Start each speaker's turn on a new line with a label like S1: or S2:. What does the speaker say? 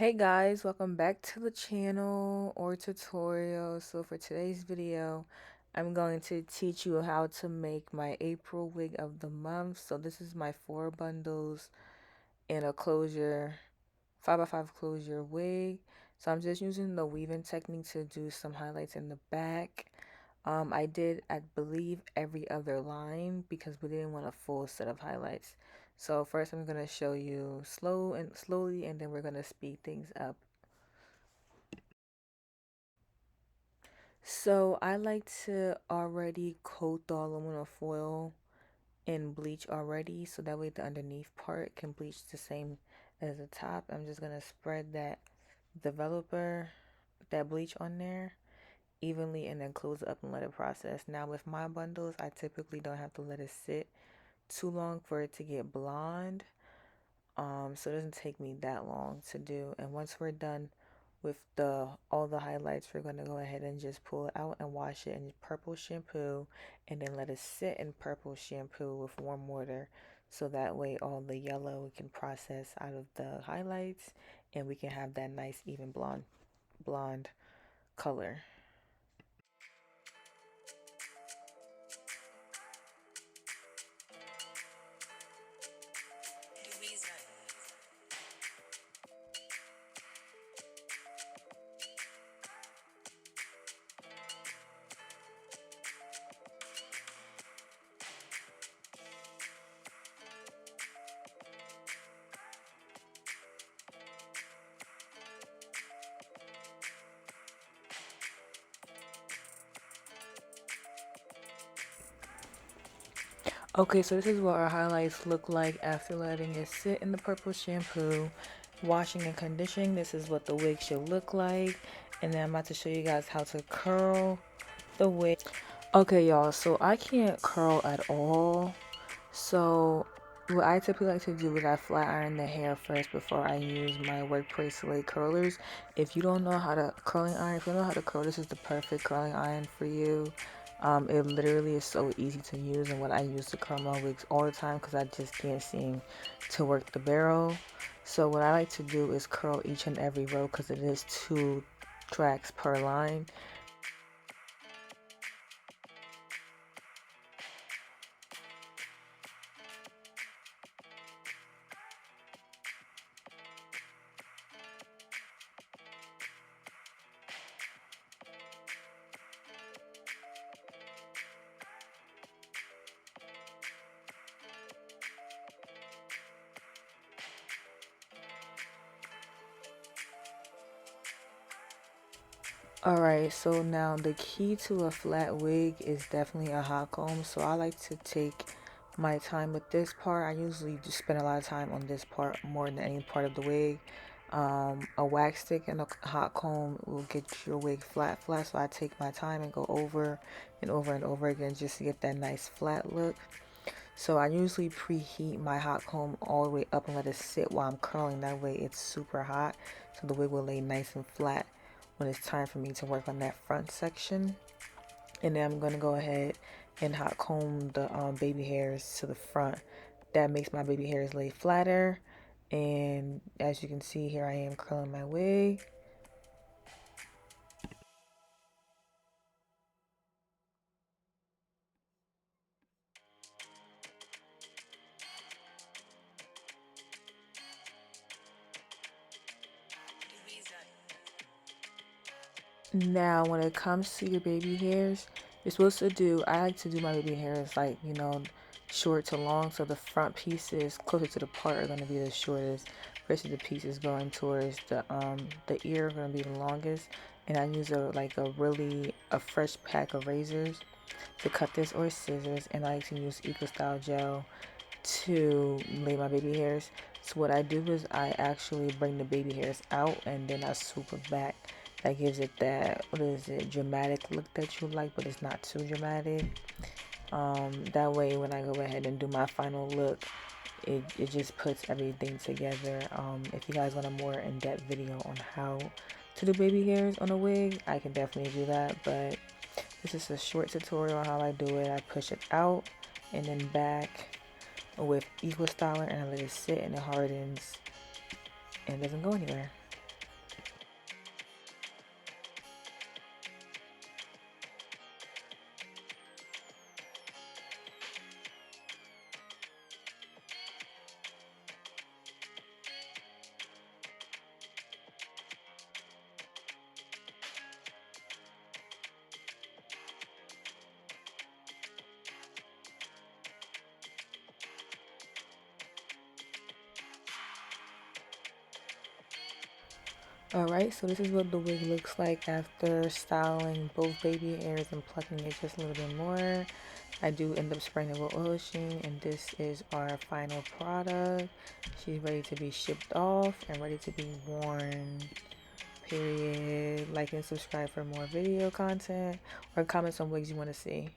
S1: Hey guys, welcome back to the channel or tutorial. So for today's video, I'm going to teach you how to make my April wig of the month. So this is my 4 bundles in a closure, 5x5 closure wig. So I'm just using the weaving technique to do some highlights in the back. I did, I believe, every other line because we didn't want a full set of highlights. So first I'm going to show you slowly, and then we're going to speed things up. So I like to already coat the aluminum foil in bleach already, so that way the underneath part can bleach the same as the top. I'm just going to spread that bleach on there evenly, and then close it up and let it process. Now with my bundles, I typically don't have to let it sit too long for it to get blonde. So it doesn't take me that long to do. And once we're done with all the highlights, we're going to go ahead and just pull it out and wash it in purple shampoo, and then let it sit in purple shampoo with warm water, so that way all the yellow can process out of the highlights and we can have that nice even blonde color. Okay, so this is what our highlights look like after letting it sit in the purple shampoo, washing and conditioning. This is what the wig should look like. And then I'm about to show you guys how to curl the wig. Okay, y'all, so I can't curl at all. So what I typically like to do is I flat iron the hair first before I use my workplace lace curlers. If you don't know how to curling iron, if you don't know how to curl, this is the perfect curling iron for you. It literally is so easy to use, and what I use to curl my wigs all the time because I just can't seem to work the barrel. So what I like to do is curl each and every row because it is 2 tracks per line. Alright, so now the key to a flat wig is definitely a hot comb. So I like to take my time with this part. I usually just spend a lot of time on this part more than any part of the wig. A wax stick and a hot comb will get your wig flat. So I take my time and go over and over and over again just to get that nice flat look. So I usually preheat my hot comb all the way up and let it sit while I'm curling. That way it's super hot, so the wig will lay nice and flat when it's time for me to work on that front section. And then I'm going to go ahead and hot comb the baby hairs to the front. That makes my baby hairs lay flatter. And as you can see, here I am curling my wig. Now, when it comes to your baby hairs, you're supposed to do, I like to do my baby hairs like, short to long. So the front pieces closer to the part are going to be the shortest versus the pieces going towards the ear are going to be the longest. And I use a fresh pack of razors to cut this, or scissors. And I like to use Eco Style gel to lay my baby hairs. So what I do is I actually bring the baby hairs out and then I swoop it back. That gives it that, dramatic look that you like, but it's not too dramatic. That way when I go ahead and do my final look, it just puts everything together. If you guys want a more in-depth video on how to do baby hairs on a wig, I can definitely do that, but this is a short tutorial on how I do it. I push it out and then back with Eco Styler, and I let it sit and it hardens and it doesn't go anywhere. Alright, so this is what the wig looks like after styling both baby hairs and plucking it just a little bit more. I do end up spraying it with oil sheen, and this is our final product. She's ready to be shipped off and ready to be worn. Period. Like and subscribe for more video content, or comment some wigs you want to see.